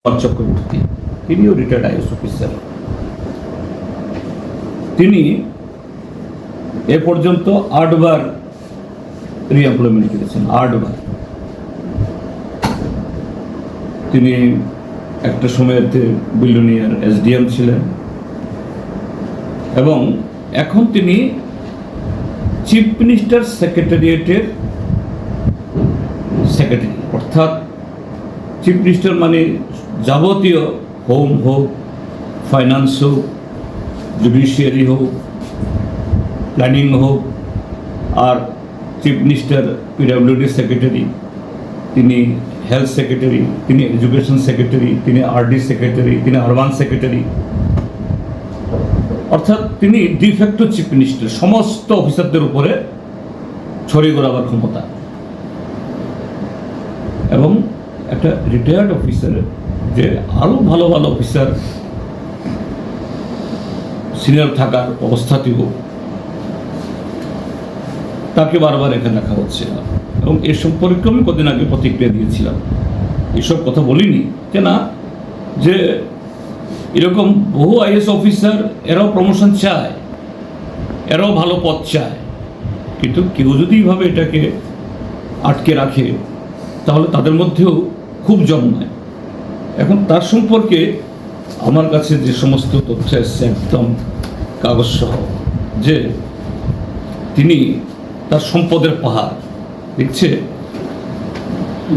চক্রবর্তী, তিনিও retired IAS officer. তিনি এ পর্যন্ত 8 বার রিএমপ্লয়মেন্ট করেছেন, 8 বার। তিনি একটা সময়তে বিলিয়নিয়ার এসডিএম ছিলেন এবং এখন তিনি চিফ মিনিস্টার সেক্রেটারিয়েটের সেক্রেটারি, অর্থাৎ চিফ মিনিস্টার মানে যাবতীয় হোম হোক, ফাইন্যান্স হোক, জুডিশিয়ারি হোক, প্ল্যানিং হোক, আর চিফ মিনিস্টার পিডব্লিউডি সেক্রেটারি, তিনি হেলথ সেক্রেটারি, তিনি এডুকেশন সেক্রেটারি, তিনি আরডি সেক্রেটারি, তিনি আরবান সেক্রেটারি, অর্থাৎ তিনি ডিফ্যাক্টো চিফ মিনিস্টার, সমস্ত অফিসারদের উপরে ছড়িয়ে ঘোরাবার ক্ষমতা। এবং একটা রিটায়ার্ড অফিসার যে আরও ভালো ভালো অফিসার সিনিয়র থাকার অবস্থাতেও তাকে বারবার এখানে রাখা হচ্ছে না। এবং এ সম্পর্কে আমি কদিন আগে প্রতিক্রিয়া দিয়েছিলাম, এসব কথা বলিনি যে না, যে এরকম বহু আইএস অফিসার এরাও প্রমোশন চায়, এরাও ভালো পদ চায়, কিন্তু কেউ যদি এইভাবে এটাকে আটকে রাখে তাহলে তাদের মধ্যেও খুব জন্মায়। এখন তার সম্পর্কে আমার কাছে যে সমস্ত তথ্য এসছে একদম কাগজ সহ, যে তিনি তার সম্পদের পাহাড় দেখছে।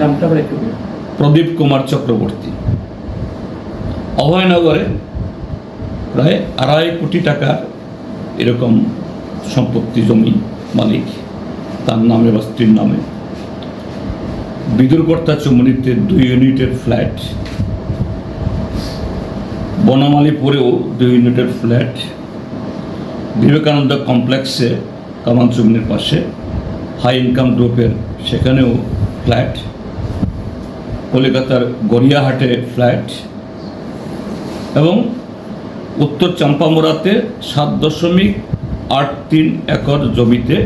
নামটা একটু প্রদীপ কুমার চক্রবর্তী, অভয়নগরে প্রায় 2.5 কোটি টাকার এরকম সম্পত্তি, জমি মালিক তার নামে বা স্ত্রীর নামে। বিদুরকর্তা চুমনিতে 2 ইউনিটের ফ্ল্যাট, বনমালীপুরেও 2 ইউনিটের ফ্ল্যাট, বিবেকানন্দ কমপ্লেক্সে কামান চুমনির পাশে হাই ইনকাম গ্রুপের সেখানেও ফ্ল্যাট, কলকাতার গড়িয়াহাটে ফ্ল্যাট, এবং উত্তর চাম্পামোড়াতে 7.83 একর জমিতে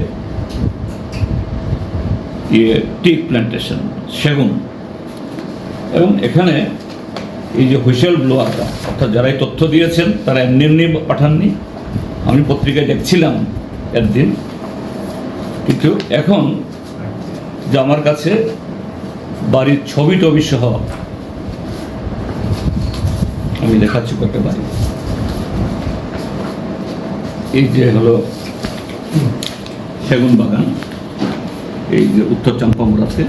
টি প্ল্যান্টেশন, সেগুন। এবং এখানে এই যে হুইসেল ব্লোয়াররা, অর্থাৎ যারা এই তথ্য দিয়েছেন তারা এমনি এমনি পাঠাননি, আমি পত্রিকায় দেখছিলাম একদিন, কিন্তু এখন যে আমার কাছে বাড়ির ছবি টবি সহ আমি দেখাচ্ছি কয়েকটা বাড়ি। এই যে হলো সেগুন বাগান, এই যে উত্তর চাম্পামোড়াতে,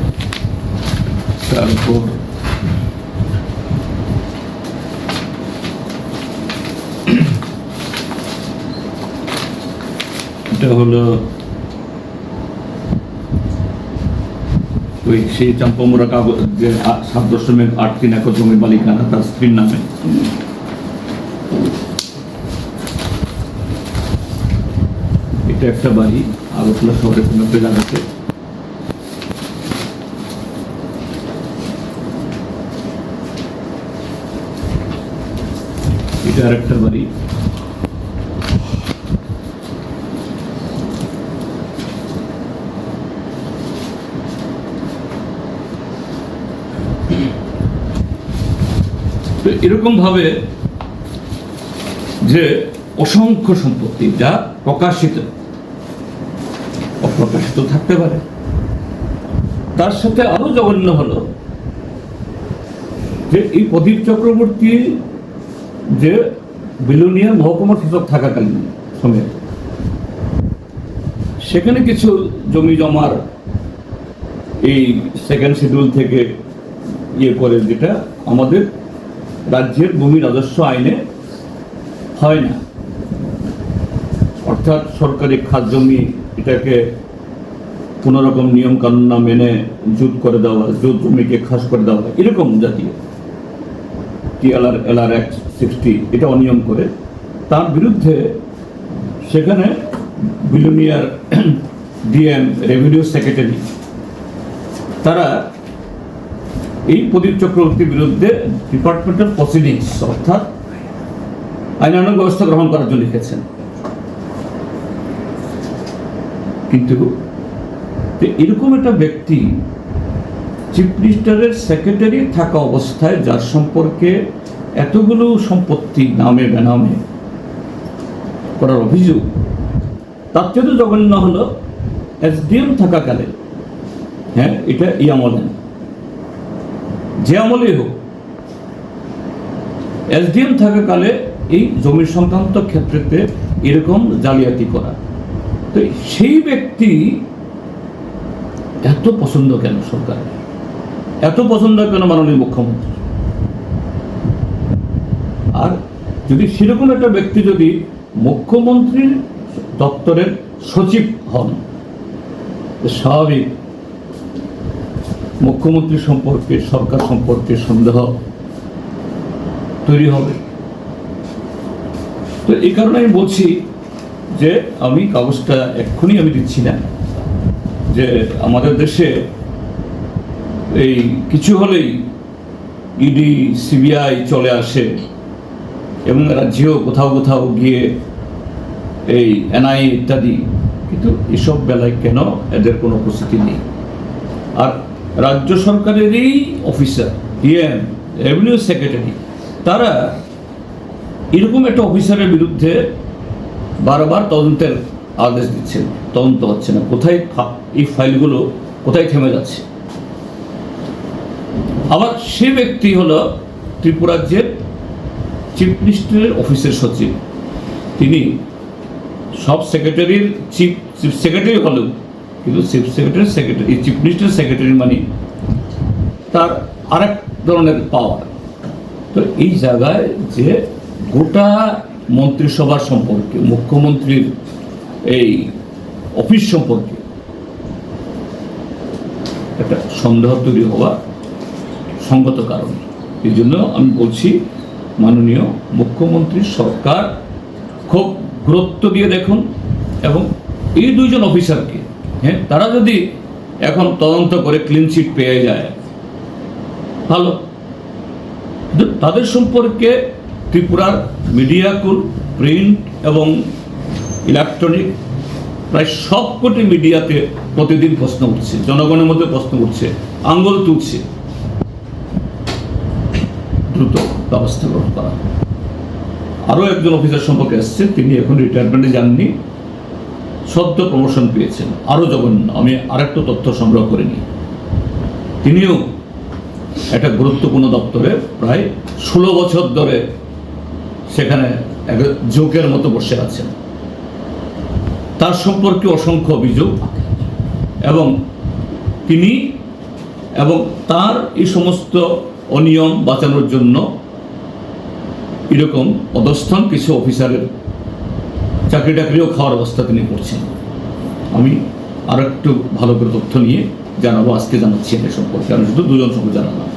তারপর এটা হলো ওই সেই চাম্পামোড়া কাগজ যে 7.83 একর জমির মালিকানা তার স্ত্রীর নামে। এটা একটা বাড়ি আগরতলা শহরের কোনো একটা জায়গাতে। এটা আর একটা বাড়ি। এরকম ভাবে যে অসংখ্য সম্পত্তি, যা প্রকাশিত, অপ্রকাশিত থাকতে পারে। তার সাথে আরো জঘন্য হলো যে এই প্রদীপ চক্রবর্তী যে বিলোনিয়া মহকুমা শাসক থাকাকালীন সময়ে সেখানে কিছু জমি জমার এই সেকেন্ড শিডিউল থেকে করে, যেটা আমাদের রাজ্যের ভূমি রাজস্ব আইনে হয় না, অর্থাৎ সরকারি খাস জমি এটাকে কোনো রকম নিয়ম কানুন না মেনে জুত করে দেওয়া, জুত জমিকে খাস করে দেওয়া, এরকম জাতীয় TLR Act 60 এটা অনিয়ম করে, তার বিরুদ্ধে সেখানে বিলোনিয়ার ডিএম, রেভিনিউ সেক্রেটারি, তারা এই প্রদীপ চক্রবর্তীর বিরুদ্ধে ডিপার্টমেন্টাল প্রসিডিংস অর্থাৎ আইনানুগ ব্যবস্থা গ্রহণ করার জন্য লিখেছেন। কিন্তু এরকম একটা ব্যক্তি চিফ মিনিস্টারের সেক্রেটারি থাকা অবস্থায় যার সম্পর্কে এতগুলো সম্পত্তি নামে বেনামে করার অভিযোগ, তার চেয়ে তো জঘন্য হলো এসডিএম থাকাকালে, হ্যাঁ এটা এই আমলে না, যে আমলেই হোক, এসডিএম থাকাকালে এই জমি সংক্রান্ত ক্ষেত্রেতে এরকম জালিয়াতি করা। তো সেই ব্যক্তি এত পছন্দ কেন সরকারের, এত পছন্দ কেন মাননীয় মুখ্যমন্ত্রী? আর যদি সেরকম একটা ব্যক্তি যদি মুখ্যমন্ত্রীর দপ্তরের সচিব হন, স্বাভাবিক মুখ্যমন্ত্রী সম্পর্কে, সরকার সম্পর্কে সন্দেহ তৈরি হবে। তো এই কারণে আমি বলছি যে আমি কাগজটা এক্ষুনি আমি দিচ্ছি না, যে আমাদের দেশে এই কিছু হলেই ইডি সিবিআই চলে আসে এবং রাজ্যেও কোথাও কোথাও গিয়ে এই এনআইএ ইত্যাদি, কিন্তু এসব বেলায় কেন এদের কোনো উপস্থিতি নেই? আর রাজ্য সরকারেরই অফিসার, ডিএম, রেভিনিউ সেক্রেটারি, তারা এরকম একটা অফিসারের বিরুদ্ধে বারবার তদন্তের আদেশ দিচ্ছেন, তদন্ত হচ্ছে না, কোথায় এই ফাইলগুলো কোথায় থেমে যাচ্ছে। আবার সে ব্যক্তি হলো ত্রিপুরা রাজ্যের চিফ মিনিস্টারের অফিসের সচিব, তিনি সব সেক্রেটারির চিফ সেক্রেটারি হলেও কিন্তু চিফ মিনিস্টারের সেক্রেটারি মানে তার আরেক ধরনের পাওয়ার। তো এই জায়গায় যে গোটা মন্ত্রিসভার সম্পর্কে, মুখ্যমন্ত্রীর এই অফিস সম্পর্কে একটা সন্দেহ তৈরি হওয়া সঙ্গত কারণ। এই জন্য আমি বলছি মাননীয় মুখ্যমন্ত্রী সরকার খুব গুরুত্ব দিয়ে দেখুন, এবং এই দুইজন অফিসারকে, হ্যাঁ তারা যদি এখন তদন্ত করে ক্লিন চিট পেয়ে যায় ভালো, কিন্তু তাদের সম্পর্কে ত্রিপুরার মিডিয়াকুল, প্রিন্ট এবং ইলেকট্রনিক প্রায় সবকটি মিডিয়াতে প্রতিদিন প্রশ্ন উঠছে, জনগণের মধ্যে প্রশ্ন উঠছে, আঙ্গুল তুলছে, দ্রুত ব্যবস্থা গ্রহণ করা। আরও একজন অফিসার সম্পর্কে এসছে, তিনি এখন রিটায়ারমেন্টে যাননি, সদ্য প্রমোশন পেয়েছেন, আরও জঘন্য। আমি আরেকটা তথ্য সংগ্রহ করিনি, তিনিও একটা গুরুত্বপূর্ণ দপ্তরে প্রায় 16 বছর ধরে সেখানে এক জোকের মতো বসে আছেন। তার সম্পর্কে অসংখ্য অভিযোগ, এবং তিনি এবং তার এই সমস্ত অনিয়ম বাঁচানোর জন্য এরকম অধস্তন কিছু অফিসারের চাকরি টাকরিও খাওয়ার অবস্থা তিনি করছেন। আমি আরো একটু ভালো করে তথ্য নিয়ে জানাবো, আজকে জানাচ্ছি এ সম্পর্কে, আমি শুধু দুজন সম্পর্কে জানালাম।